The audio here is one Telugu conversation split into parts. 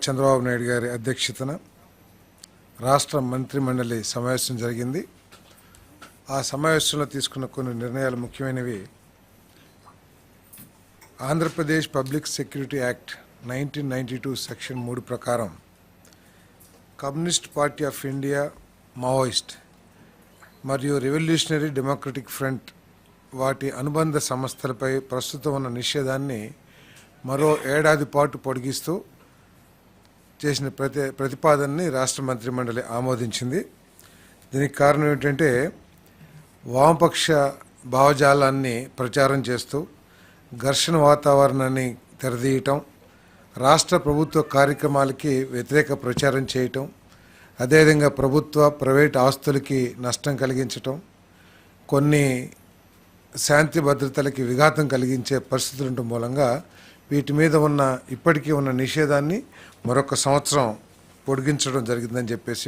చంద్రబాబు నాయుడు గారి అధ్యక్షతన రాష్ట్ర మంత్రిమండలి సమావేశం జరిగింది. ఆ సమావేశంలో తీసుకున్న కొన్ని నిర్ణయాలు ముఖ్యమైనవి. Andhra Pradesh public security act 1992 section 3 ప్రకారం communist party of India, Maoist మరియు రెవల్యూషనరీ డెమోక్రటిక్ ఫ్రంట్ వాటి అనుబంధ సంస్థలపై ప్రస్తుతం ఉన్న నిషేధాన్ని మరో ఏడాది పాటు పొడిగిస్తూ చేసిన ప్రతిపాదనని రాష్ట్ర మంత్రిమండలి ఆమోదించింది. దీనికి కారణం ఏంటంటే వామపక్ష భావజాలాన్ని ప్రచారం చేస్తూ ఘర్షణ వాతావరణాన్ని తెరదీయటం, రాష్ట్ర ప్రభుత్వ కార్యక్రమాలకి వ్యతిరేక ప్రచారం చేయటం, అదేవిధంగా ప్రభుత్వ ప్రైవేట్ ఆస్తులకి నష్టం కలిగించటం, కొన్ని శాంతి భద్రతలకి విఘాతం కలిగించే పరిస్థితులు ఉండటం మూలంగా వీటి మీద ఉన్న ఇప్పటికీ ఉన్న నిషేధాన్ని మరొక సంవత్సరం పొడిగించడం జరిగిందని చెప్పేసి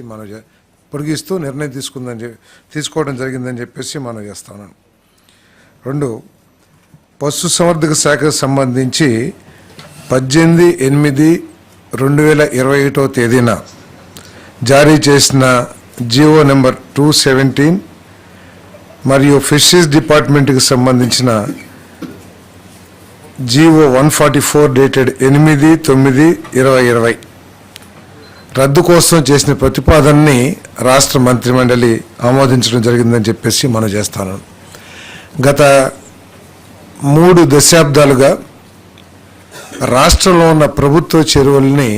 పొడిగిస్తూ నిర్ణయం తీసుకోవడం జరిగిందని చెప్పేసి మనం చేస్తున్నాను. 2, పశుసంవర్ధక శాఖకు సంబంధించి 18/8/2021 తేదీన జారీ చేసిన జీవో నెంబర్ 217 మరియు ఫిషరీస్ డిపార్ట్మెంట్కి సంబంధించిన జీవో 144 డేటెడ్ 8/9/2020 రద్దు కోసం చేసిన ప్రతిపాదనని రాష్ట్ర మంత్రిమండలి ఆమోదించడం జరిగిందని చెప్పేసి మనం చేస్తాను. గత 3 దశాబ్దాలుగా రాష్ట్రంలో ఉన్న ప్రభుత్వ చెరువుల్ని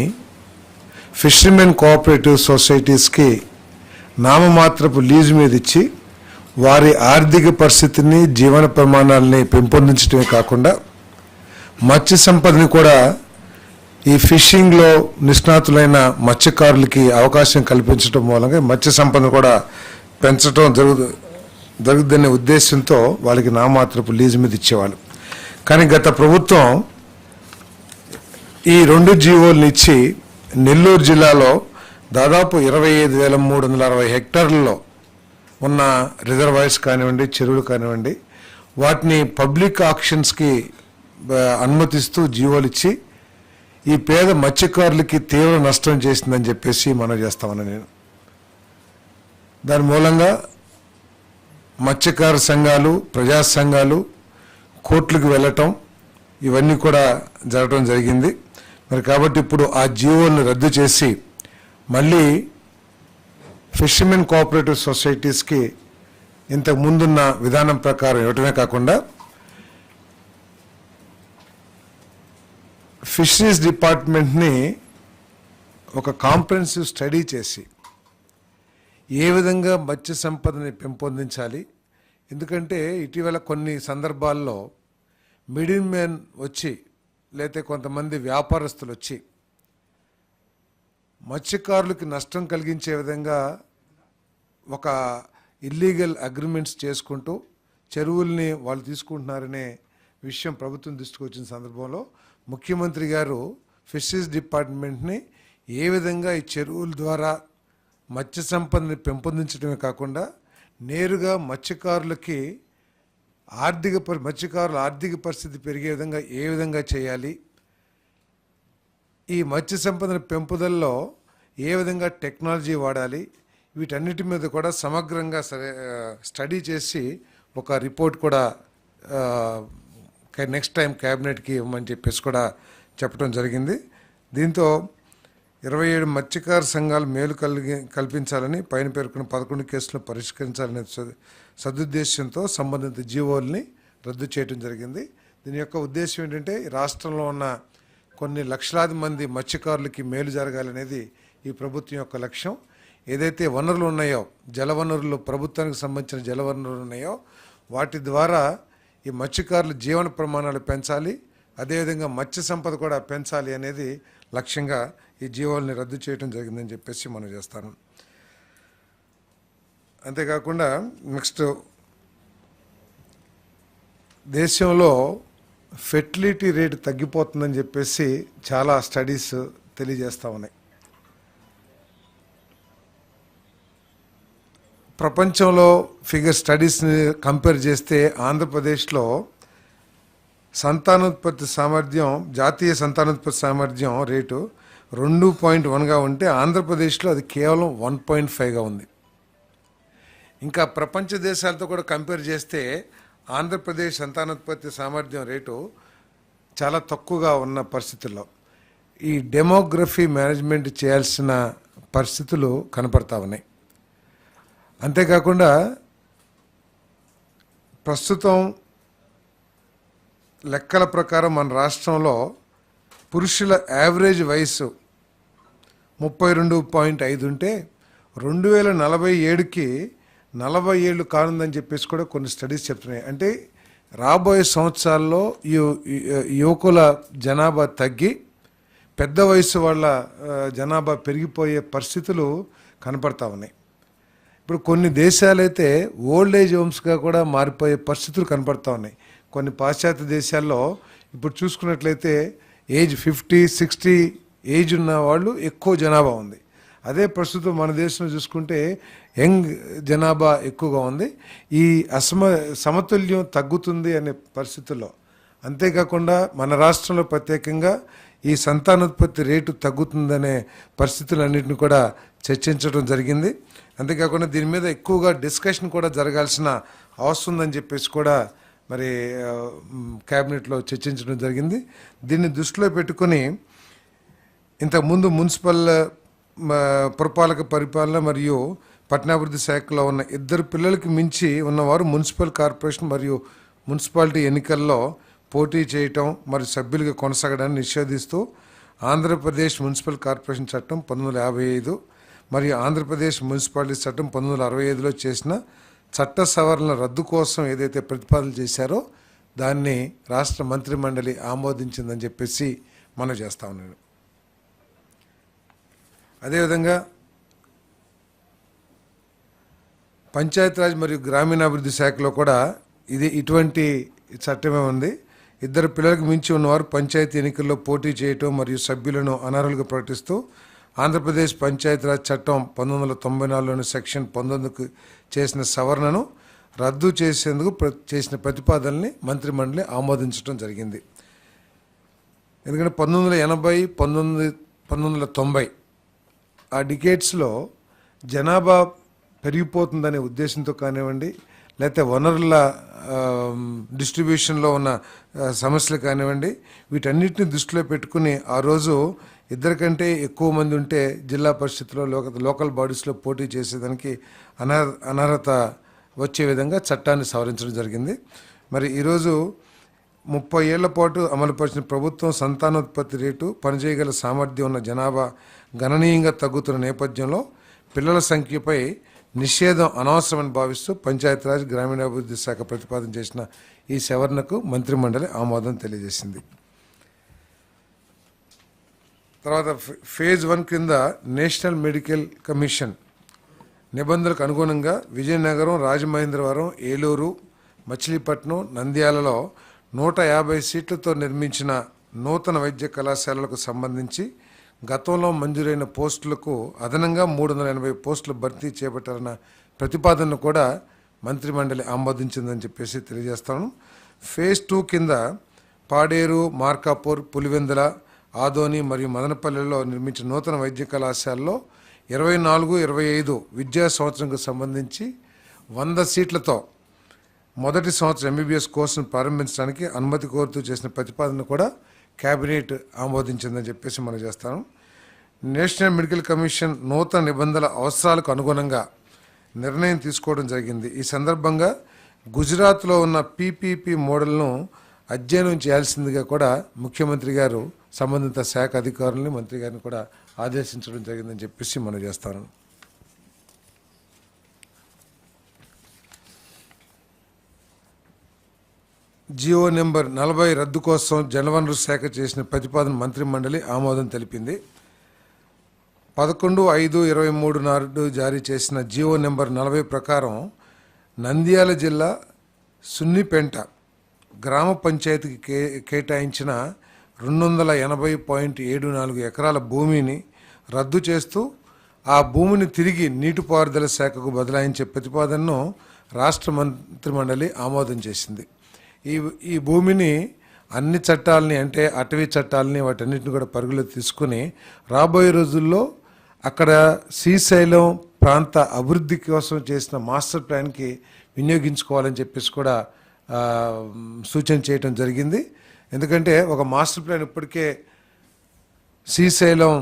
ఫిషర్మెన్ కోఆపరేటివ్ సొసైటీస్కి నామమాత్రపు లీజు మీద ఇచ్చి వారి ఆర్థిక పరిస్థితిని, జీవన ప్రమాణాలని పెంపొందించడమే కాకుండా మత్స్య సంపదని కూడా ఈ ఫిషింగ్లో నిష్ణాతులైన మత్స్యకారులకి అవకాశం కల్పించడం మూలంగా మత్స్య సంపదను కూడా పెంచడం జరుగుద్దనే ఉద్దేశంతో వాళ్ళకి నామాత్రపు లీజు మీద ఇచ్చేవాళ్ళు. కానీ గత ప్రభుత్వం ఈ 2 జీవోలను ఇచ్చి నెల్లూరు జిల్లాలో దాదాపు 25,360 హెక్టార్లలో ఉన్న రిజర్వాయర్స్ కానివ్వండి, చెరువులు కానివ్వండి, వాటిని పబ్లిక్ ఆక్షన్స్కి అనుమతిస్తూ జీవోలు ఇచ్చి ఈ పేద మత్స్యకారులకి తీవ్ర నష్టం చేసిందని చెప్పేసి మనం చేస్తామని నేను. దాని మూలంగా మత్స్యకార సంఘాలు, ప్రజా సంఘాలు కోర్టులకు వెళ్ళటం ఇవన్నీ కూడా జరగడం జరిగింది. మరి కాబట్టి ఇప్పుడు ఆ జీవోలను రద్దు చేసి మళ్ళీ ఫిషర్మెన్ కోఆపరేటివ్ సొసైటీస్కి ఇంతకు ముందున్న విధానం ప్రకారం ఇవ్వటమే కాకుండా ఫిషరీస్ డిపార్ట్మెంట్ని ఒక కాంప్రహెన్సివ్ స్టడీ చేసి ఏ విధంగా మత్స్య సంపదని పెంపొందించాలి. ఎందుకంటే ఇటీవల కొన్ని సందర్భాల్లో మిడిల్ మ్యాన్ వచ్చి లేకపోతే కొంతమంది వ్యాపారస్తులు వచ్చి మత్స్యకారులకి నష్టం కలిగించే విధంగా ఒక ఇల్లీగల్ అగ్రిమెంట్స్ చేసుకుంటూ చెరువుల్ని వాళ్ళు తీసుకుంటున్నారనే విషయం ప్రభుత్వం దృష్టికి వచ్చిన సందర్భంలో ముఖ్యమంత్రి గారు ఫిషరీస్ డిపార్ట్మెంట్ని ఏ విధంగా ఈ చెరువుల ద్వారా మత్స్య సంపదని పెంపొందించడమే కాకుండా నేరుగా మత్స్యకారుల ఆర్థిక పరిస్థితి పెరిగే విధంగా ఏ విధంగా చేయాలి, ఈ మత్స్య సంపదన పెంపుదలలో ఏ విధంగా టెక్నాలజీ వాడాలి, వీటన్నిటి మీద కూడా సమగ్రంగా స్టడీ చేసి ఒక రిపోర్ట్ కూడా నెక్స్ట్ టైం క్యాబినెట్కి ఇవ్వమని చెప్పేసి కూడా చెప్పడం జరిగింది. దీంతో 27 మత్స్యకార సంఘాలు మేలు కల్పించాలని పైన పేర్కొన్న 11 కేసులను పరిష్కరించాలనే సదుద్దేశంతో సంబంధిత జీవోల్ని రద్దు చేయడం జరిగింది. దీని యొక్క ఉద్దేశం ఏంటంటే రాష్ట్రంలో ఉన్న కొన్ని లక్షలాది మంది మత్స్యకారులకి మేలు జరగాలనేది ఈ ప్రభుత్వం యొక్క లక్ష్యం. ఏదైతే వనరులు ఉన్నాయో, జలవనరులు, ప్రభుత్వానికి సంబంధించిన జలవనరులు ఉన్నాయో వాటి ద్వారా ఈ మత్స్యకారుల జీవన ప్రమాణాలు పెంచాలి, అదేవిధంగా మత్స్య సంపద కూడా పెంచాలి అనేది లక్ష్యంగా ఈ జీవోల్ని రద్దు చేయడం జరిగిందని చెప్పేసి మనం చేస్తాను. అంతేకాకుండా నెక్స్ట్, దేశంలో ఫెర్టిలిటీ రేటు తగ్గిపోతుందని చెప్పేసి చాలా స్టడీస్ తెలియజేస్తూ ఉన్నాయి. ప్రపంచంలో స్టడీస్ని కంపేర్ చేస్తే ఆంధ్రప్రదేశ్లో సంతానోత్పత్తి సామర్థ్యం, జాతీయ సంతానోత్పత్తి సామర్థ్యం రేటు 2.1గా ఉంటే ఆంధ్రప్రదేశ్లో అది కేవలం 1.5గా ఉంది. ఇంకా ప్రపంచ దేశాలతో కూడా కంపేర్ చేస్తే ఆంధ్రప్రదేశ్ సంతానోత్పత్తి సామర్థ్యం రేటు చాలా తక్కువగా ఉన్న పరిస్థితుల్లో ఈ డెమోగ్రఫీ మేనేజ్మెంట్ చేయాల్సిన పరిస్థితులు కనపడతా ఉన్నాయి. అంతేకాకుండా ప్రస్తుతం లెక్కల ప్రకారం మన రాష్ట్రంలో పురుషుల యావరేజ్ వయసు 32.5 ఉంటే 2047కి 40 ఏళ్ళు కానుందని చెప్పేసి కూడా కొన్ని స్టడీస్ చెప్తున్నాయి. అంటే రాబోయే సంవత్సరాల్లో యువకుల జనాభా తగ్గి పెద్ద వయసు వాళ్ళ జనాభా పెరిగిపోయే పరిస్థితులు కనపడతా ఉన్నాయి. ఇప్పుడు కొన్ని దేశాలైతే ఓల్డ్ ఏజ్ హోమ్స్గా కూడా మారిపోయే పరిస్థితులు కనపడతా ఉన్నాయి. కొన్ని పాశ్చాత్య దేశాల్లో ఇప్పుడు చూసుకున్నట్లయితే ఏజ్ 50-60 ఏజ్ ఉన్న వాళ్ళు ఎక్కువ జనాభా ఉంది. అదే ప్రస్తుతం మన దేశంలో చూసుకుంటే యంగ్ జనాభా ఎక్కువగా ఉంది. ఈ సమతుల్యం తగ్గుతుంది అనే పరిస్థితుల్లో, అంతేకాకుండా మన రాష్ట్రంలో ప్రత్యేకంగా ఈ సంతానోత్పత్తి రేటు తగ్గుతుందనే పరిస్థితులన్నింటినీ కూడా చర్చించడం జరిగింది. అంతేకాకుండా దీని మీద ఎక్కువగా డిస్కషన్ కూడా జరగాల్సిన అవసరం ఉందని చెప్పేసి కూడా మరి క్యాబినెట్లో చర్చించడం జరిగింది. దీన్ని దృష్టిలో పెట్టుకొని ఇంతకుముందు మున్సిపల్ పురపాలక పరిపాలన మరియు పట్టణాభివృద్ధి శాఖలో ఉన్న 2 పిల్లలకి మించి ఉన్నవారు మున్సిపల్ కార్పొరేషన్ మరియు మున్సిపాలిటీ ఎన్నికల్లో పోటీ చేయటం మరియు సభ్యులుగా కొనసాగడాన్ని నిషేధిస్తూ ఆంధ్రప్రదేశ్ మున్సిపల్ కార్పొరేషన్ చట్టం 1955 మరియు ఆంధ్రప్రదేశ్ మున్సిపాలిటీ చట్టం 1965లో చేసిన చట్ట సవరణల రద్దు కోసం ఏదైతే ప్రతిపాదనలు చేశారో దాన్ని రాష్ట్ర మంత్రిమండలి ఆమోదించిందని చెప్పేసి మనం చేస్తా ఉన్నాను. అదేవిధంగా పంచాయతీరాజ్ మరియు గ్రామీణాభివృద్ధి శాఖలో కూడా ఇటువంటి చట్టమే ఉంది. 2 పిల్లలకు మించి ఉన్నవారు పంచాయతీ ఎన్నికల్లో పోటీ చేయటం మరియు సభ్యులను అనర్హులుగా ప్రకటిస్తూ ఆంధ్రప్రదేశ్ పంచాయతీరాజ్ చట్టం 1994లోని సెక్షన్ 19కు చేసిన సవరణను రద్దు చేసేందుకు చేసిన ప్రతిపాదనని మంత్రిమండలి ఆమోదించడం జరిగింది. ఎందుకంటే 1980, 1990 ఆ డికేట్స్లో జనాభా పెరిగిపోతుందనే ఉద్దేశంతో కానివ్వండి, లేకపోతే వనరుల డిస్ట్రిబ్యూషన్లో ఉన్న సమస్యలు కానివ్వండి, వీటన్నిటిని దృష్టిలో పెట్టుకుని ఆ రోజు 2 కంటే ఎక్కువ మంది ఉంటే జిల్లా పరిషత్లో లోకల్ బాడీస్లో పోటీ చేసేదానికి అనర్హత వచ్చే విధంగా చట్టాన్ని సవరించడం జరిగింది. మరి ఈరోజు 30 ఏళ్ల పాటు అమలుపరిచిన ప్రభుత్వం సంతానోత్పత్తి రేటు, పనిచేయగల సామర్థ్యం ఉన్న జనాభా గణనీయంగా తగ్గుతున్న నేపథ్యంలో పిల్లల సంఖ్యపై నిషేధం అనవసరమని భావిస్తూ పంచాయతీరాజ్ గ్రామీణాభివృద్ధి శాఖ ప్రతిపాదన చేసిన ఈ సవరణకు మంత్రిమండలి ఆమోదం తెలియజేసింది. తర్వాత ఫేజ్ 1 కింద నేషనల్ మెడికల్ కమిషన్ నిబంధనలకు అనుగుణంగా విజయనగరం, రాజమహేంద్రవరం, ఏలూరు, మచిలీపట్నం, నంద్యాలలో 150 సీట్లతో నిర్మించిన నూతన వైద్య కళాశాలలకు సంబంధించి గతంలో మంజూరైన పోస్టులకు అదనంగా 380 పోస్టులు భర్తీ చేపట్టాలన్న ప్రతిపాదనను కూడా మంత్రిమండలి ఆమోదించిందని చెప్పేసి తెలియజేస్తాను. ఫేజ్ 2 కింద పాడేరు, మార్కాపూర్, పులివెందుల, ఆదోని మరియు మదనపల్లిలో నిర్మించిన నూతన వైద్య కళాశాలలో 24-25 విద్యా సంవత్సరంకు సంబంధించి 100 సీట్లతో మొదటి సంవత్సరం ఎంబీబీఎస్ కోర్సును ప్రారంభించడానికి అనుమతి కోరుతూ చేసిన ప్రతిపాదన కూడా క్యాబినెట్ ఆమోదించిందని చెప్పేసి మనం చేస్తాను. నేషనల్ మెడికల్ కమిషన్ నూతన నిబంధనల అవసరాలకు అనుగుణంగా నిర్ణయం తీసుకోవడం జరిగింది. ఈ సందర్భంగా గుజరాత్లో ఉన్న పీపీపీ మోడల్ను అధ్యయనం చేయాల్సిందిగా కూడా ముఖ్యమంత్రి గారు సంబంధిత శాఖ అధికారులని, మంత్రి గారిని కూడా ఆదేశించడం జరిగిందని చెప్పేసి మనం చేస్తాను. జియో నెంబర్ 40 రద్దు కోసం జలవనరుల శాఖ చేసిన ప్రతిపాదన మంత్రిమండలి ఆమోదం తెలిపింది. 11/5/23 నాడు జారీ చేసిన జియో నెంబర్ 40 ప్రకారం నంద్యాల జిల్లా సున్నిపెంట గ్రామ పంచాయతీకి కేటాయించిన 280.74 ఎకరాల భూమిని రద్దు చేస్తూ ఆ భూమిని తిరిగి నీటిపారుదల శాఖకు బదలాయించే ప్రతిపాదనను రాష్ట్ర మంత్రిమండలి ఆమోదం చేసింది. ఈ భూమిని అన్ని చట్టాలని అంటే అటవీ చట్టాలని వాటన్నిటిని కూడా పరుగులో తీసుకుని రాబోయే రోజుల్లో అక్కడ శ్రీశైలం ప్రాంత అభివృద్ధి కోసం చేసిన మాస్టర్ ప్లాన్కి వినియోగించుకోవాలని చెప్పేసి కూడా సూచన చేయటం జరిగింది. ఎందుకంటే ఒక మాస్టర్ ప్లాన్ ఇప్పటికే శ్రీశైలం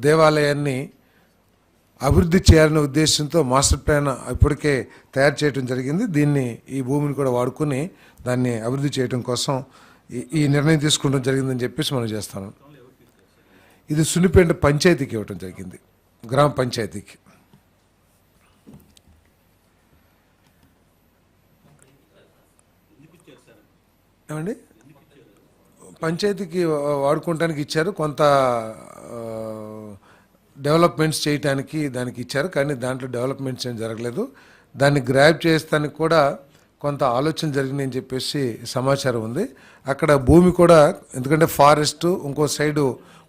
దేవాలయాన్ని అభివృద్ధి చేయాలనే ఉద్దేశంతో మాస్టర్ ప్లాన్ ఇప్పటికే తయారు చేయడం జరిగింది. దీన్ని ఈ భూమిని కూడా వాడుకొని దాన్ని అభివృద్ధి చేయడం కోసం ఈ నిర్ణయం తీసుకోవడం జరిగిందని చెప్పేసి మనం చేస్తాను. ఇది సున్నిపేట పంచాయతీకి ఇవ్వటం జరిగింది, గ్రామ పంచాయతీకి. ఏమండి పంచాయతీకి వాడుకోవడానికి ఇచ్చారు, కొంత డెవలప్మెంట్స్ చేయడానికి దానికి ఇచ్చారు, కానీ దాంట్లో డెవలప్మెంట్స్ ఏం జరగలేదు. దాన్ని గ్రాప్ చేస్తానికి కూడా కొంత ఆలోచన జరిగిందని చెప్పేసి సమాచారం ఉంది. అక్కడ భూమి కూడా ఎందుకంటే ఫారెస్ట్ ఇంకో సైడు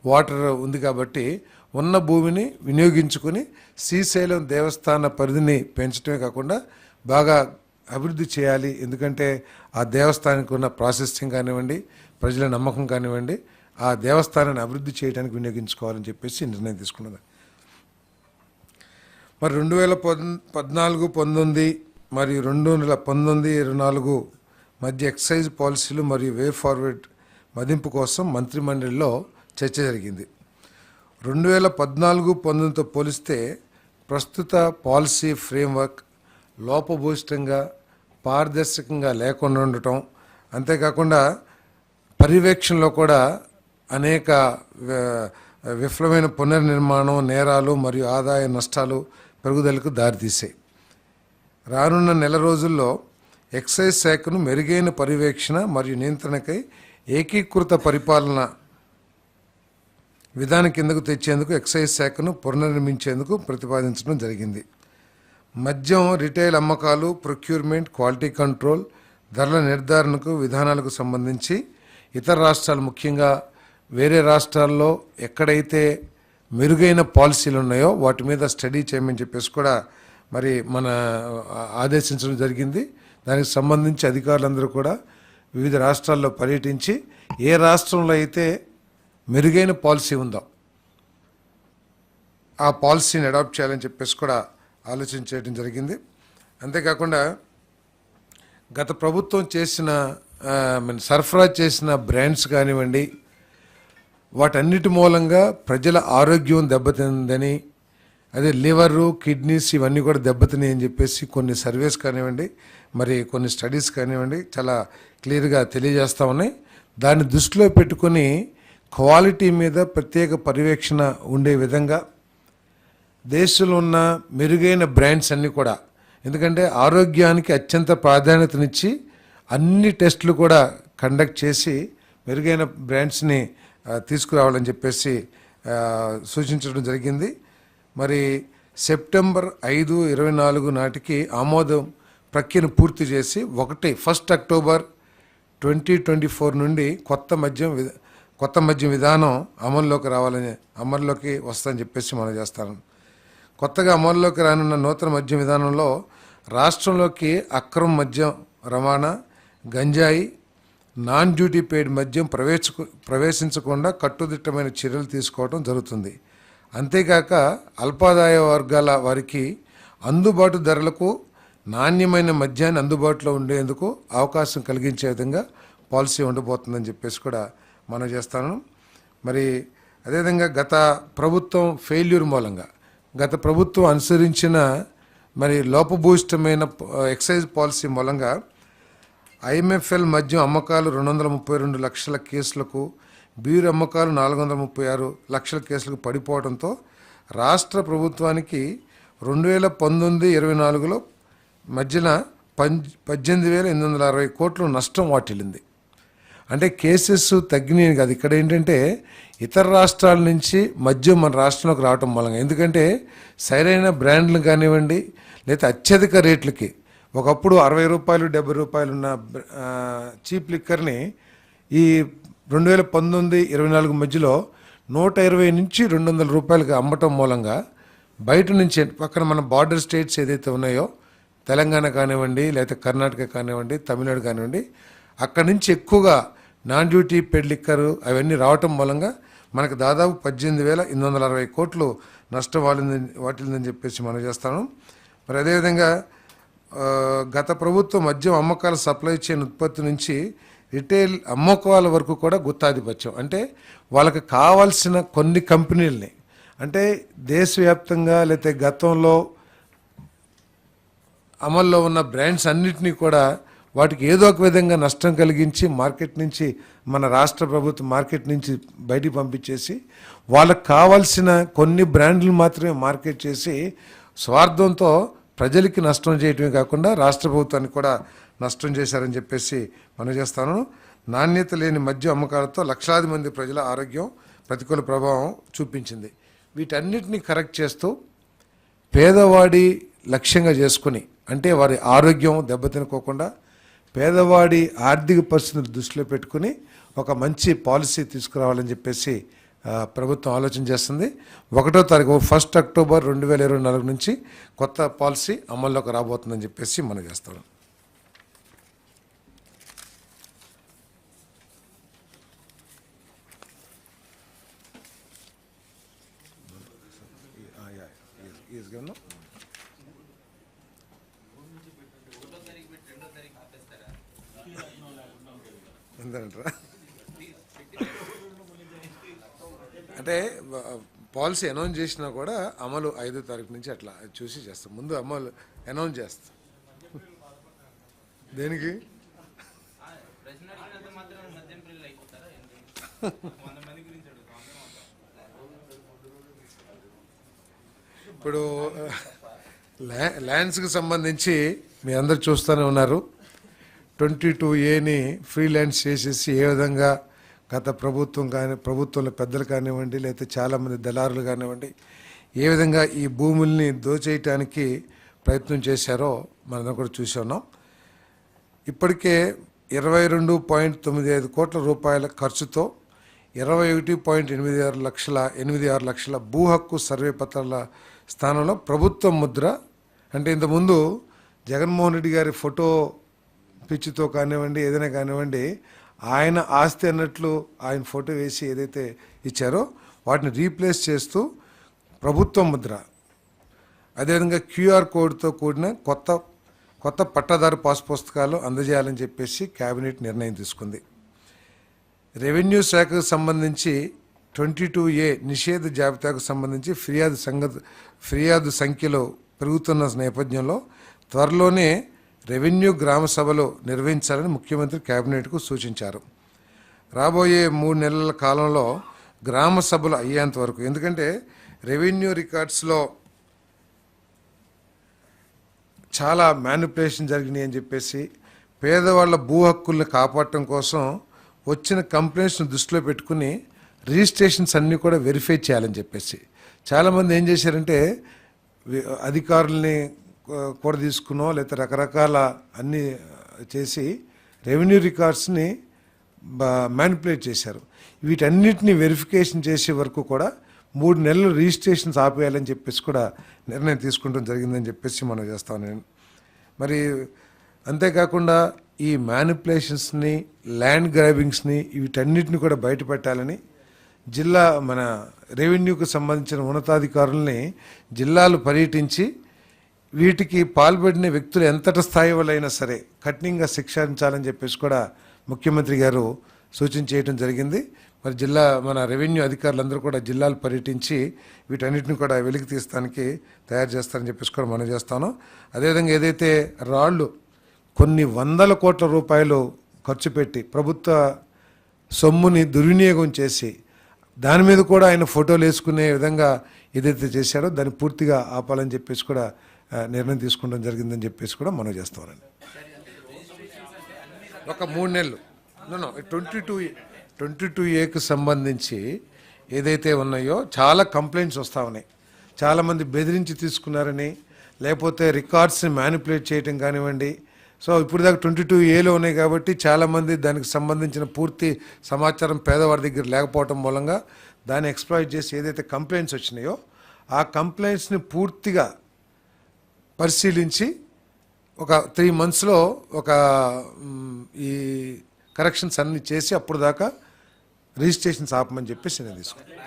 వాటర్ ఉంది కాబట్టి ఉన్న భూమిని వినియోగించుకొని శ్రీశైలం దేవస్థాన పరిధిని పెంచడమే కాకుండా బాగా అభివృద్ధి చేయాలి. ఎందుకంటే ఆ దేవస్థానానికి ఉన్న ప్రాసెసింగ్ కానివ్వండి, ప్రజల నమ్మకం కానివ్వండి, ఆ దేవస్థానాన్ని అభివృద్ధి చేయడానికి వినియోగించుకోవాలని చెప్పేసి నిర్ణయం తీసుకున్నది. మరి 2014-19 మరియు 2019-24 మధ్య ఎక్సైజ్ పాలసీలు మరియు వే ఫార్వర్డ్ మదింపు కోసం మంత్రిమండలిలో చర్చ జరిగింది. 2014-19తో పోలిస్తే ప్రస్తుత పాలసీ ఫ్రేమ్వర్క్ లోపభూయిష్టంగా పారదర్శకంగా లేకుండా ఉండటం, అంతేకాకుండా పర్యవేక్షణలో కూడా అనేక విఫలమైన పునర్నిర్మాణం, నేరాలు మరియు ఆదాయ నష్టాలు పెరుగుదలకు దారితీశాయి. రానున్న నెల రోజుల్లో ఎక్సైజ్ శాఖను మెరుగైన పర్యవేక్షణ మరియు నియంత్రణకై ఏకీకృత పరిపాలన విధానం కిందకు తెచ్చేందుకు ఎక్సైజ్ శాఖను పునర్నిర్మించేందుకు ప్రతిపాదించడం జరిగింది. మద్యం రిటైల్ అమ్మకాలు, ప్రొక్యూర్మెంట్, క్వాలిటీ కంట్రోల్, ధరల నిర్ధారణకు విధానాలకు సంబంధించి ఇతర రాష్ట్రాలు, ముఖ్యంగా వేరే రాష్ట్రాల్లో ఎక్కడైతే మెరుగైన పాలసీలు ఉన్నాయో వాటి మీద స్టడీ చేయమని చెప్పేసి కూడా మరి మన ఆదేశించడం జరిగింది. దానికి సంబంధించి అధికారులందరూ కూడా వివిధ రాష్ట్రాల్లో పర్యటించి ఏ రాష్ట్రంలో అయితే మెరుగైన పాలసీ ఉందో ఆ పాలసీని అడాప్ట్ చేయాలని చెప్పేసి కూడా ఆలోచన చేయడం జరిగింది. అంతేకాకుండా గత ప్రభుత్వం చేసిన సరఫరా చేసిన బ్రాండ్స్ కానివ్వండి, వాటన్నిటి మూలంగా ప్రజల ఆరోగ్యం దెబ్బతిందని, అదే లివరు, కిడ్నీస్ ఇవన్నీ కూడా దెబ్బతినాయి అని చెప్పేసి కొన్ని సర్వేస్ కానివ్వండి, మరి కొన్ని స్టడీస్ కానివ్వండి చాలా క్లియర్గా తెలియజేస్తూ ఉన్నాయి. దాన్ని దృష్టిలో పెట్టుకొని క్వాలిటీ మీద ప్రత్యేక పర్యవేక్షణ ఉండే విధంగా దేశంలో ఉన్న మెరుగైన బ్రాండ్స్ అన్నీ కూడా, ఎందుకంటే ఆరోగ్యానికి అత్యంత ప్రాధాన్యతనిచ్చి అన్ని టెస్టులు కూడా కండక్ట్ చేసి మెరుగైన బ్రాండ్స్ని తీసుకురావాలని చెప్పేసి సూచించడం జరిగింది. మరి సెప్టెంబర్ 5, 24 నాటికి ఆమోదం ప్రక్రియను పూర్తి చేసి 1 అక్టోబర్ 2024 నుండి కొత్త మద్యం విధానం అమల్లోకి వస్తుందని చెప్పేసి మనం చేస్తాను. కొత్తగా అమల్లోకి రానున్న నూతన మద్యం విధానంలో రాష్ట్రంలోకి అక్రమ మద్యం రవాణా, గంజాయి, నాన్ డ్యూటీ పెయిడ్ మద్యం ప్రవేశించకుండా కట్టుదిట్టమైన చర్యలు తీసుకోవడం జరుగుతుంది. అంతేకాక అల్పాదాయ వర్గాల వారికి అందుబాటు ధరలకు నాణ్యమైన మద్యాన్ని అందుబాటులో ఉండేందుకు అవకాశం కలిగించే విధంగా పాలసీ ఉండబోతుందని చెప్పేసి కూడా మనం చేస్తాను. మరి అదేవిధంగా గత ప్రభుత్వం ఫెయిల్యూర్ మూలంగా గత ప్రభుత్వం అనుసరించిన మరి లోపభూయిష్టమైన ఎక్సైజ్ పాలసీ మూలంగా ఐఎంఎఫ్ఎల్ మద్యం అమ్మకాలు 232 లక్షల కేసులకు, బీరు అమ్మకాలు 436 లక్షల కేసులకు పడిపోవడంతో రాష్ట్ర ప్రభుత్వానికి 2019-24లో మధ్యన 18,860 కోట్ల నష్టం వాటిల్లింది. అంటే కేసెస్ తగ్గినాయి కాదు, ఇక్కడ ఏంటంటే ఇతర రాష్ట్రాల నుంచి మద్యం మన రాష్ట్రంలోకి రావటం మూలంగా, ఎందుకంటే సరైన బ్రాండ్లు కానివ్వండి లేదా అత్యధిక రేట్లకి ఒకప్పుడు 60 రూపాయలు 70 రూపాయలు ఉన్న చీప్ లిక్కర్ని ఈ 2019-24 మధ్యలో 120 నుంచి 200 రూపాయలకి అమ్మటం మూలంగా బయట నుంచి పక్కన మన బార్డర్ స్టేట్స్ ఏదైతే ఉన్నాయో తెలంగాణ కానివ్వండి, లేకపోతే కర్ణాటక కానివ్వండి, తమిళనాడు కానివ్వండి, అక్కడి నుంచి ఎక్కువగా నాన్ డ్యూటీ పెయిడ్ లిక్కర్ అవన్నీ రావటం మూలంగా మనకు దాదాపు 18,860 కోట్లు నష్టం వాటిల్దని చెప్పేసి మనం చేస్తాను. మరి అదేవిధంగా గత ప్రభుత్వం మద్యం అమ్మకాల సప్లై చైన్ ఉత్పత్తి నుంచి రిటైల్ అమ్మకాల వరకు కూడా గుత్తాధిపత్యం, అంటే వాళ్ళకి కావాల్సిన కొన్ని కంపెనీలని, అంటే దేశవ్యాప్తంగా లేకపోతే గతంలో అమల్లో ఉన్న బ్రాండ్స్ అన్నిటినీ కూడా వాటికి ఏదో ఒక విధంగా నష్టం కలిగించి మార్కెట్ నుంచి, మన రాష్ట్ర ప్రభుత్వం మార్కెట్ నుంచి బయటికి పంపించేసి వాళ్ళకు కావాల్సిన కొన్ని బ్రాండ్లు మాత్రమే మార్కెట్ చేసి స్వార్థంతో ప్రజలకి నష్టం చేయటమే కాకుండా రాష్ట్ర ప్రభుత్వానికి కూడా నష్టం చేశారని చెప్పేసి మనం చేస్తాను. నాణ్యత లేని మద్యం అమ్మకాలతో లక్షలాది మంది ప్రజల ఆరోగ్యం ప్రతికూల ప్రభావం చూపించింది. వీటన్నిటిని కరెక్ట్ చేస్తూ పేదవాడి లక్ష్యంగా చేసుకుని, అంటే వారి ఆరోగ్యం దెబ్బతినుకోకుండా పేదవాడి ఆర్థిక పరిస్థితిని దృష్టిలో పెట్టుకుని ఒక మంచి పాలసీ తీసుకురావాలని చెప్పేసి ప్రభుత్వం ఆలోచన చేస్తుంది. 1వ తారీఖు 1 అక్టోబర్ 2024 నుంచి కొత్త పాలసీ అమల్లోకి రాబోతుందని చెప్పేసి మనం చేస్తాం. ఎంతేంటారా అంటే పాలసీ అనౌన్స్ చేసినా కూడా అమలు 5వ తారీఖు నుంచి అట్లా చూసి చేస్తాం. ముందు అమలు అనౌన్స్ చేస్తాం. దేనికి ఇప్పుడు ల్యాండ్స్కి సంబంధించి మీ అందరు చూస్తూనే ఉన్నారు. 22A ఫ్రీ ల్యాండ్స్ చేసేసి ఏ విధంగా గత ప్రభుత్వం ప్రభుత్వంలో పెద్దలు కానివ్వండి, లేకపోతే చాలామంది దళారులు కానివ్వండి, ఏ విధంగా ఈ భూముల్ని దోచేయటానికి ప్రయత్నం చేశారో మనం కూడా చూసి ఉన్నాం. ఇప్పటికే 22.95 కోట్ల రూపాయల ఖర్చుతో 21.86 లక్షల భూ హక్కు సర్వే పత్రాల స్థానంలో ప్రభుత్వం ముద్ర, అంటే ఇంతకుముందు జగన్మోహన్ రెడ్డి గారి ఫోటో పిచ్చితో కానివ్వండి, ఏదైనా కానివ్వండి, ఆయన ఆస్తి అన్నట్లు ఆయన ఫోటో వేసి ఏదైతే ఇచ్చారో వాటిని రీప్లేస్ చేస్తూ ప్రభుత్వ ముద్ర, అదేవిధంగా QR కోడ్తో కూడిన కొత్త పట్టాదారు పాస్ పుస్తకాలు అందజేయాలని చెప్పేసి కేబినెట్ నిర్ణయం తీసుకుంది. రెవెన్యూ శాఖకు సంబంధించి 22A నిషేధ జాబితాకు సంబంధించి ఫిర్యాదు సంఖ్యలో పెరుగుతున్న నేపథ్యంలో త్వరలోనే రెవెన్యూ గ్రామ సభలు నిర్వహించాలని ముఖ్యమంత్రి కేబినెట్కు సూచించారు. రాబోయే 3 నెలల కాలంలో గ్రామ సభలు అయ్యేంత వరకు, ఎందుకంటే రెవెన్యూ రికార్డ్స్లో చాలా మ్యానిపులేషన్ జరిగినాయి అని చెప్పేసి పేదవాళ్ళ భూ హక్కుల్ని కాపాడటం కోసం వచ్చిన కంప్లైంట్స్ని దృష్టిలో పెట్టుకుని రిజిస్ట్రేషన్స్ అన్నీ కూడా వెరిఫై చేయాలని చెప్పేసి చాలామంది ఏం చేశారంటే అధికారుల్ని కూడా తీసుకునో లేకపోతే రకరకాల అన్నీ చేసి రెవెన్యూ రికార్డ్స్ని మ్యానిపులేట్ చేశారు. వీటన్నిటిని వెరిఫికేషన్ చేసే వరకు కూడా 3 నెలలు రిజిస్ట్రేషన్స్ ఆపేయాలని చెప్పేసి కూడా నిర్ణయం తీసుకుంటం జరిగిందని చెప్పేసి మనం చేస్తాం. నేను మరి అంతేకాకుండా ఈ మ్యానిపులేషన్స్ని, ల్యాండ్ గ్రాబింగ్స్ని, వీటన్నిటిని కూడా బయటపెట్టాలని మన రెవెన్యూకు సంబంధించిన ఉన్నతాధికారుల్ని జిల్లాలు పర్యటించి వీటికి పాల్పడిన వ్యక్తులు ఎంతటి స్థాయి వాళ్ళైనా సరే కఠినంగా శిక్షించాలని చెప్పేసి కూడా ముఖ్యమంత్రి గారు సూచన చేయడం జరిగింది. మరి మన రెవెన్యూ అధికారులందరూ కూడా జిల్లాలు పర్యటించి వీటన్నిటిని కూడా వెలికి తీస్తానికి తయారు చేస్తారని చెప్పేసి కూడా మనం చేస్తాను. అదేవిధంగా ఏదైతే రాళ్ళు కొన్ని 100 కోట్ల రూపాయలు ఖర్చు పెట్టి ప్రభుత్వ సొమ్ముని దుర్వినియోగం చేసి దాని మీద కూడా ఆయన ఫోటోలు వేసుకునే విధంగా ఏదైతే చేశారో దాన్ని పూర్తిగా ఆపాలని చెప్పేసి కూడా నిర్ణయం తీసుకోవడం జరిగిందని చెప్పేసి కూడా మనం చేస్తామండి. ఒక 3 నెలలు 22Aకు సంబంధించి ఏదైతే ఉన్నాయో చాలా కంప్లైంట్స్ వస్తూ ఉన్నాయి. చాలామంది బెదిరించి తీసుకున్నారని, లేకపోతే రికార్డ్స్ని మ్యానిపులేట్ చేయటం కానివ్వండి. సో ఇప్పుడు దాకా 22Aలో ఉన్నాయి కాబట్టి చాలామంది దానికి సంబంధించిన పూర్తి సమాచారం పేదవాడి దగ్గర లేకపోవటం మూలంగా దాన్ని ఎక్స్ప్లాయిట్ చేసి ఏదైతే కంప్లైంట్స్ వచ్చినాయో ఆ కంప్లైంట్స్ని పూర్తిగా పరిశీలించి ఒక 3 monthsలో ఈ కరెక్షన్స్ అన్నీ చేసి అప్పుడు దాకా రిజిస్ట్రేషన్స్ ఆపమని చెప్పేసి నేను తీసుకున్నాను.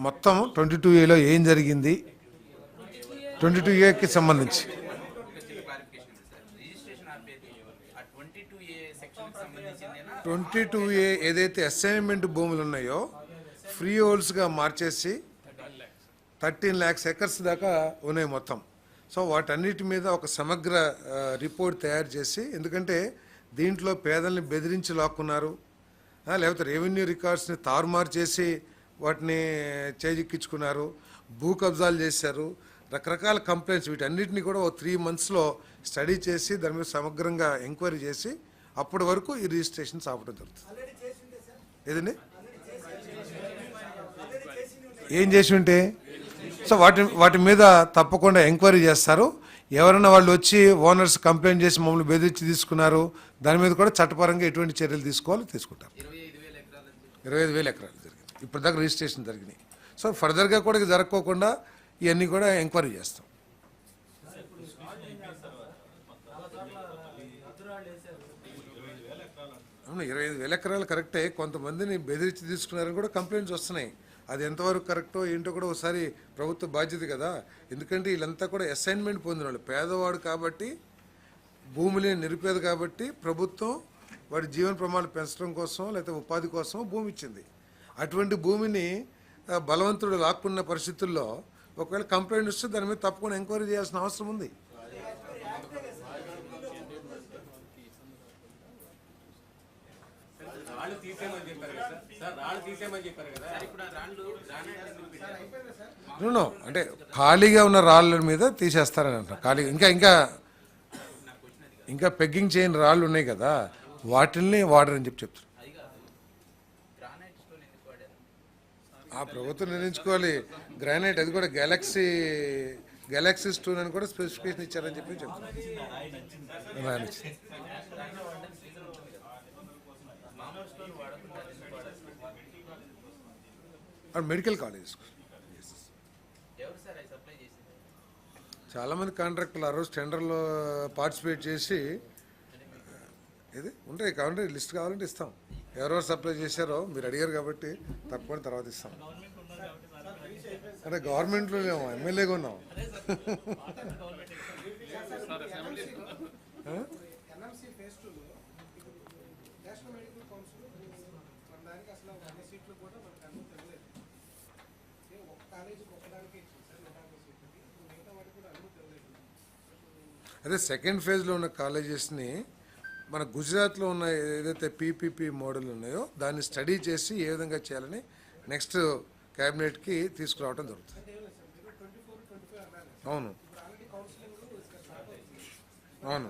మొత్తం 22A ఏం జరిగింది, 22Aకి సంబంధించి 22A ఏదైతే అసైన్మెంట్ భూములు ఉన్నాయో ఫ్రీ హోల్డ్స్గా మార్చేసి 13 lakhs acres దాకా ఉన్నాయి మొత్తం. సో వాటన్నిటి మీద ఒక సమగ్ర రిపోర్ట్ తయారు చేసి, ఎందుకంటే దీంట్లో పేదల్ని బెదిరించి లాక్కున్నారు, లేకపోతే రెవెన్యూ రికార్డ్స్ని తారుమారు చేసి వాటిని చేజిక్కించుకున్నారు, భూ కబ్జాలు చేశారు, రకరకాల కంప్లైంట్స్, వీటన్నిటిని కూడా ఒక 3 monthsలో స్టడీ చేసి దాని మీద సమగ్రంగా ఎంక్వైరీ చేసి అప్పటి వరకు ఈ రిజిస్ట్రేషన్స్ ఆపడం జరుగుతుంది. ఏదండి ఏం చేసి ఉంటే సో వాటి మీద తప్పకుండా ఎంక్వైరీ చేస్తారు. ఎవరైనా వాళ్ళు వచ్చి ఓనర్స్ కంప్లైంట్ చేసి మమ్మల్ని బెదిరించి తీసుకున్నారు, దాని మీద కూడా చట్టపరంగా ఎటువంటి చర్యలు తీసుకోవాలో తీసుకుంటారు. 25,000 ఎకరాలు జరిగింది ఇప్పటిదాకా రిజిస్ట్రేషన్ జరిగినాయి. సో ఫర్దర్గా కూడా ఇది జరగకోకుండా ఇవన్నీ కూడా ఎంక్వైరీ చేస్తాం. అవును, 25,000 ఎకరాలు కరెక్టే. కొంతమందిని బెదిరించి తీసుకున్నారని కూడా కంప్లైంట్స్ వస్తున్నాయి. అది ఎంతవరకు కరెక్టో ఏంటో కూడా ఒకసారి ప్రభుత్వ బాధ్యత కదా. ఎందుకంటే వీళ్ళంతా కూడా అసైన్మెంట్ పొందిన వాళ్ళు, పేదవాడు కాబట్టి, భూమిని నిరుపేద కాబట్టి ప్రభుత్వం వాడి జీవన ప్రమాణాలు పెంచడం కోసం లేకపోతే ఉపాధి కోసం భూమి ఇచ్చింది. అటువంటి భూమిని బలవంతుడు లాక్కున్న పరిస్థితుల్లో ఒకవేళ కంప్లైంట్ వస్తే దాని మీద తప్పకుండా ఎంక్వైరీ చేయాల్సిన అవసరం ఉంది. అంటే ఖాళీగా ఉన్న రాళ్ళ మీద తీసేస్తారని అంటారు. ఖాళీగా ఇంకా పెగ్గింగ్ చేయని రాళ్ళు ఉన్నాయి కదా, వాటిల్ని వాడరని చెప్తారు. ఆ ప్రభుత్వం నిర్ణయించుకోవాలి. గ్రానైట్ అది కూడా గెలాక్సీ స్టోన్ అని కూడా స్పెసిఫికేషన్ ఇచ్చారని చెప్పి చెప్తారు. మెడికల్ కాలేజ్ చాలామంది కాంట్రాక్టర్లు ఆ రోజు టెండర్లో పార్టిసిపేట్ చేసి ఇది ఉంటాయి కావాలంటే లిస్ట్ కావాలంటే ఇస్తాం. ఎవరెవరు సప్లై చేశారో మీరు అడిగారు కాబట్టి తప్పకుండా తర్వాత ఇస్తాం. అంటే గవర్నమెంట్లో లేము, ఎమ్మెల్యేగా ఉన్నాం. అదే సెకండ్ ఫేజ్లో ఉన్న కాలేజెస్ని మన గుజరాత్లో ఉన్న ఏదైతే పీపీపీ మోడల్ ఉన్నాయో దాన్ని స్టడీ చేసి ఏ విధంగా చేయాలని నెక్స్ట్ క్యాబినెట్కి తీసుకురావడం జరుగుతుంది. అవును అవును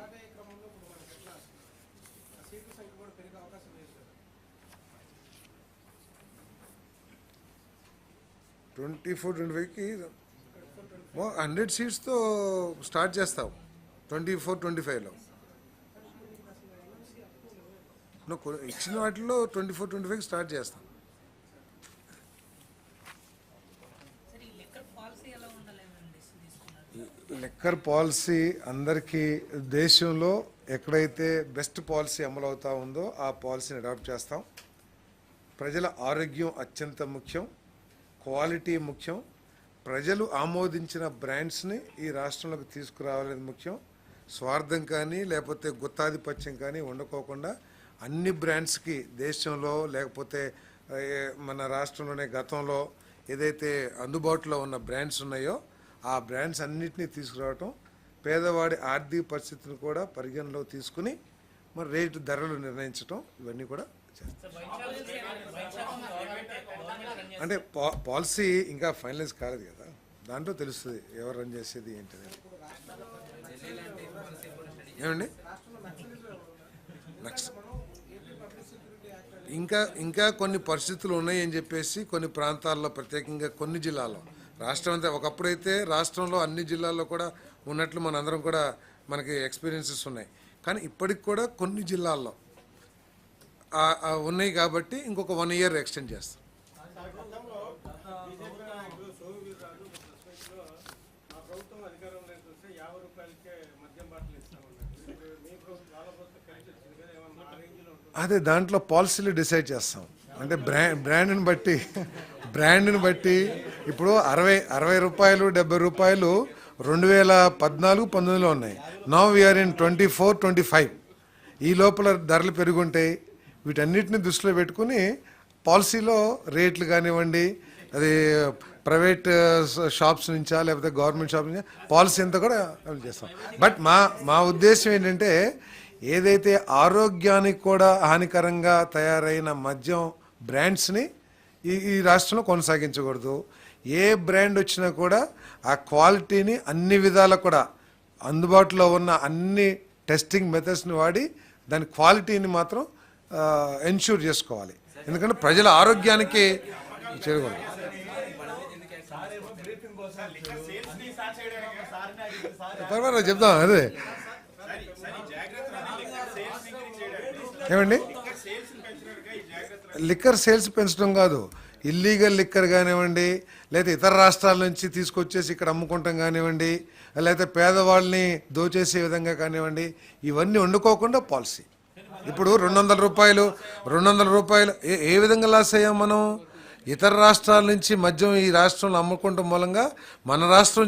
24-25కి 100 seatsతో స్టార్ట్ చేస్తాం. 24-25లో ఇచ్చిన వాటిలో 24-25కి స్టార్ట్ చేస్తాం. లిక్కర్ పాలసీ అందరికీ దేశంలో ఎక్కడైతే బెస్ట్ పాలసీ అమలు అవుతా ఉందో ఆ పాలసీని అడాప్ట్ చేస్తాం. ప్రజల ఆరోగ్యం అత్యంత ముఖ్యం, క్వాలిటీ ముఖ్యం, ప్రజలు ఆమోదించిన బ్రాండ్స్ని ఈ రాష్ట్రంలోకి తీసుకురావాలనేది ముఖ్యం. స్వార్థం కానీ లేకపోతే గుత్తాధిపత్యం కానీ ఉండకోకుండా అన్ని బ్రాండ్స్కి దేశంలో లేకపోతే మన రాష్ట్రంలోనే గతంలో ఏదైతే అందుబాటులో ఉన్న బ్రాండ్స్ ఉన్నాయో ఆ బ్రాండ్స్ అన్నిటినీ తీసుకురావటం, పేదవాడి ఆర్థిక పరిస్థితిని కూడా పరిగణలో తీసుకుని మరి రేటు ధరలు నిర్ణయించడం, ఇవన్నీ కూడా చేస్తాం. అంటే పాలసీ ఇంకా ఫైనలైజ్ కాలేదు కదా, దాంట్లో తెలుస్తుంది ఎవరు రన్ చేసేది ఏంటనేది. ఏమండి ఇంకా కొన్ని పరిస్థితులు ఉన్నాయని చెప్పేసి కొన్ని ప్రాంతాల్లో ప్రత్యేకంగా కొన్ని జిల్లాల్లో, రాష్ట్రం అంతా ఒకప్పుడైతే రాష్ట్రంలో అన్ని జిల్లాల్లో కూడా ఉన్నట్లు మనందరం కూడా మనకి ఎక్స్పీరియన్సెస్ ఉన్నాయి. కానీ ఇప్పటికి కూడా కొన్ని జిల్లాల్లో ఉన్నాయి కాబట్టి ఇంకొక 1 year ఎక్స్టెండ్ చేస్తాం. అదే దాంట్లో పాలసీలు డిసైడ్ చేస్తాం. అంటే బ్రాండ్ని బట్టి ఇప్పుడు 60 రూపాయలు 70 రూపాయలు 2014-19లో ఉన్నాయి. Now we are in 24-25. ఈ లోపల ధరలు పెరుగుంటాయి. వీటన్నిటిని దృష్టిలో పెట్టుకుని పాలసీలో రేట్లు కానివ్వండి, అది ప్రైవేట్ షాప్స్ నుంచా లేకపోతే గవర్నమెంట్ షాప్స్ నుంచా పాలసీ అంతా కూడా అమలు చేస్తాం. బట్ మా ఉద్దేశం ఏంటంటే ఏదైతే ఆరోగ్యానికి కూడా హానికరంగా తయారైన మద్యం బ్రాండ్స్ని ఈ రాష్ట్రంలో కొనసాగించకూడదు. ఏ బ్రాండ్ వచ్చినా కూడా ఆ క్వాలిటీని అన్ని విధాలా కూడా అందుబాటులో ఉన్న అన్ని టెస్టింగ్ మెథడ్స్ని వాడి దాని క్వాలిటీని మాత్రం ఎన్ష్యూర్ చేసుకోవాలి. ఎందుకంటే ప్రజల ఆరోగ్యానికి చేయకూడదు. పర్వాలేదు చెప్తాం. అదే ఏమండి, లిక్కర్ సేల్స్ పెంచడం కాదు, ఇల్లీగల్ లిక్కర్ కానివ్వండి, లేదా ఇతర రాష్ట్రాల నుంచి తీసుకొచ్చేసి ఇక్కడ అమ్ముకుంటాం కానివ్వండి, లేకపోతే పేదవాళ్ళని దోచేసే విధంగా కానివ్వండి, ఇవన్నీ వండుకోకుండా పాలసీ. ఇప్పుడు 200 రూపాయలు ఏ విధంగా లాస్ అయ్యాం మనం? ఇతర రాష్ట్రాల నుంచి మద్యం ఈ రాష్ట్రంలో అమ్ముకుంటాం మూలంగా మన రాష్ట్రంలో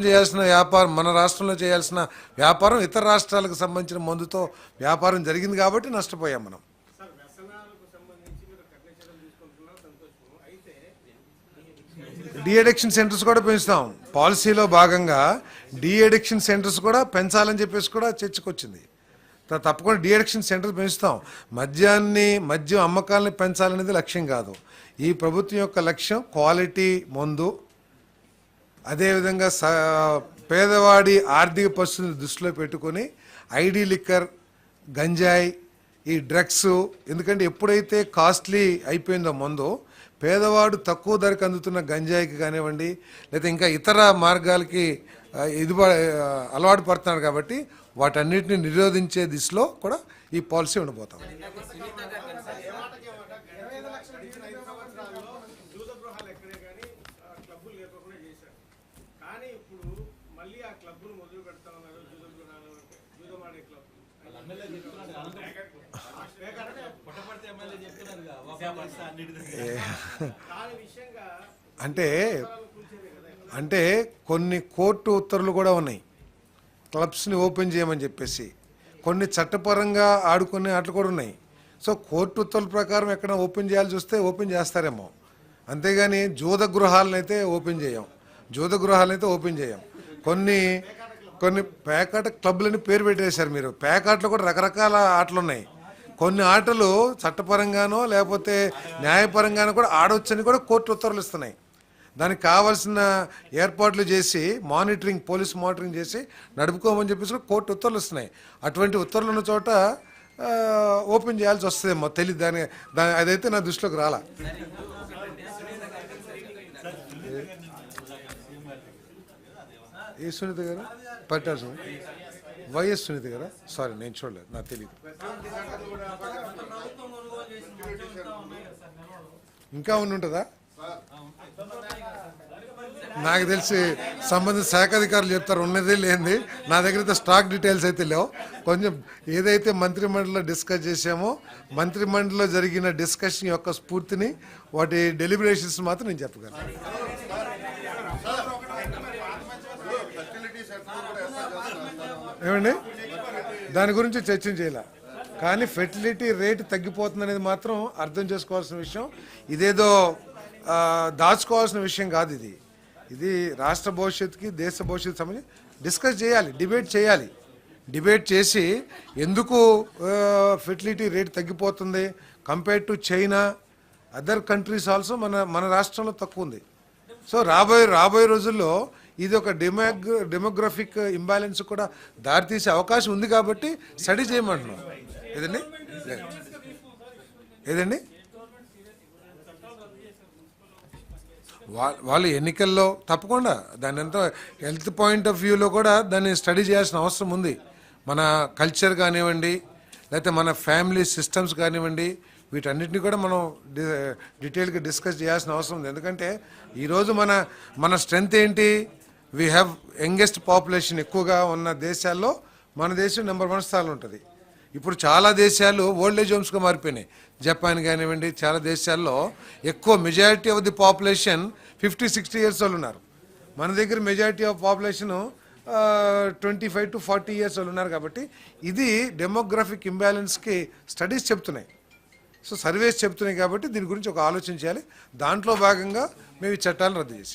చేయాల్సిన వ్యాపారం ఇతర రాష్ట్రాలకు సంబంధించిన మందుతో వ్యాపారం జరిగింది కాబట్టి నష్టపోయాం మనం. డీ అడిక్షన్ సెంటర్స్ కూడా పెంచుతాం. పాలసీలో భాగంగా డీ అడిక్షన్ సెంటర్స్ కూడా పెంచాలని చెప్పేసి కూడా చర్చకొచ్చింది. తప్పకుండా డీ అడిక్షన్ సెంటర్స్ పెంచుతాం. మద్యం అమ్మకాలని పెంచాలనేది లక్ష్యం కాదు. ఈ ప్రభుత్వం యొక్క లక్ష్యం క్వాలిటీ మందు, అదేవిధంగా పేదవాడి ఆర్థిక పరిస్థితిని దృష్టిలో పెట్టుకొని ఐడి లిక్కర్, గంజాయి, ఈ డ్రగ్స్, ఎందుకంటే ఎప్పుడైతే కాస్ట్లీ అయిపోయిందో మందు, పేదవాడు తక్కువ ధరకు అందుతున్న గంజాయికి కానివ్వండి లేదా ఇంకా ఇతర మార్గాలకి అలవాటు పడుతున్నారు. కాబట్టి వాటన్నిటిని నిరోధించే దిశలో కూడా ఈ పాలసీ ఉండబోతాం. అంటే కొన్ని కోర్టు ఉత్తర్వులు కూడా ఉన్నాయి క్లబ్స్ని ఓపెన్ చేయమని చెప్పేసి. కొన్ని చట్టపరంగా ఆడుకునే అట్లు కూడా ఉన్నాయి. సో కోర్టు ఉత్తర్వుల ప్రకారం ఎక్కడ ఓపెన్ చేయాల్సి వస్తే ఓపెన్ చేస్తారేమో, అంతేగాని జూద గృహాలను అయితే ఓపెన్ చేయం. కొన్ని పేకాట క్లబ్లని పేరు పెట్టేశారు మీరు. పేకాటలో కూడా రకరకాల ఆటలు ఉన్నాయి. కొన్ని ఆటలు చట్టపరంగానో లేకపోతే న్యాయపరంగానో కూడా ఆడవచ్చని కూడా కోర్టు ఉత్తర్వులు ఇస్తున్నాయి. దానికి కావాల్సిన ఏర్పాట్లు చేసి పోలీస్ మానిటరింగ్ చేసి నడుపుకోమని చెప్పేసి కూడా కోర్టు ఉత్తర్వులు ఇస్తున్నాయి. అటువంటి ఉత్తర్వులు ఉన్న చోట ఓపెన్ చేయాల్సి వస్తుందేమో తెలియదు. అదైతే నా దృష్టిలోకి రాలా. ఏ సునీత గారు పట్టాల్సి వైఎస్ సునీత గారా? సారీ, నేను చూడలేదు, నాకు తెలియదు. ఇంకా ఉంటుందా? నాకు తెలిసి సంబంధిత శాఖ అధికారులు చెప్తారు, ఉన్నదే లేనిది. నా దగ్గర అయితే స్టాక్ డీటెయిల్స్ అయితే లేవు. కొంచెం ఏదైతే మంత్రిమండలిలో డిస్కస్ చేసామో మంత్రిమండలిలో జరిగిన డిస్కషన్ యొక్క స్ఫూర్తిని, వాటి డెలిబరేషన్స్ మాత్రం నేను చెప్పగలను. ఏమండి, దాని గురించి చర్చించేలా, కానీ ఫెర్టిలిటీ రేటు తగ్గిపోతుంది అనేది మాత్రం అర్థం చేసుకోవాల్సిన విషయం. ఇదేదో దాచుకోవాల్సిన విషయం కాదు. ఇది రాష్ట్ర భవిష్యత్తుకి దేశ భవిష్యత్తు సంబంధించి డిస్కస్ చేయాలి, డిబేట్ చేసి ఎందుకు ఫెర్టిలిటీ రేట్ తగ్గిపోతుంది compare to China, other countries also మన రాష్ట్రంలో తక్కువ ఉంది. సో రాబోయే రోజుల్లో ఇది ఒక డెమోగ్రఫిక్ ఇంబ్యాలెన్స్ కూడా దారితీసే అవకాశం ఉంది. కాబట్టి స్టడీ చేయమంటున్నాం. ఏదండి వాళ్ళు ఎన్నికల్లో తప్పకుండా దాని ఎంతో హెల్త్ పాయింట్ ఆఫ్ వ్యూలో కూడా దాన్ని స్టడీ చేయాల్సిన అవసరం ఉంది. మన కల్చర్ కానివ్వండి, లేకపోతే మన ఫ్యామిలీ సిస్టమ్స్ కానివ్వండి, వీటన్నిటిని కూడా మనం డీటెయిల్గా డిస్కస్ చేయాల్సిన అవసరం ఉంది. ఎందుకంటే ఈరోజు మన స్ట్రెంగ్త్ ఏంటి? వీ హ్యావ్ యంగెస్ట్ పాపులేషన్ ఎక్కువగా ఉన్న దేశాల్లో మన దేశం నెంబర్ 1 స్థానంలో ఉంటుంది. ఇప్పుడు చాలా దేశాలు ఓల్డ్ ఏజ్ హోమ్స్గా మారిపోయినాయి. జపాన్ కానివ్వండి, చాలా దేశాల్లో ఎక్కువ majority of the population 50-60 years వాళ్ళు ఉన్నారు. మన దగ్గర majority of population 25 to 40 years వాళ్ళు ఉన్నారు. కాబట్టి ఇది డెమోగ్రఫిక్ ఇంబ్యాలెన్స్కి స్టడీస్ చెప్తున్నాయి, సో సర్వేస్ చెప్తున్నాయి. కాబట్టి దీని గురించి ఒక ఆలోచన చేయాలి. దాంట్లో భాగంగా మేము ఈ చట్టాలను రద్దు చేసాం.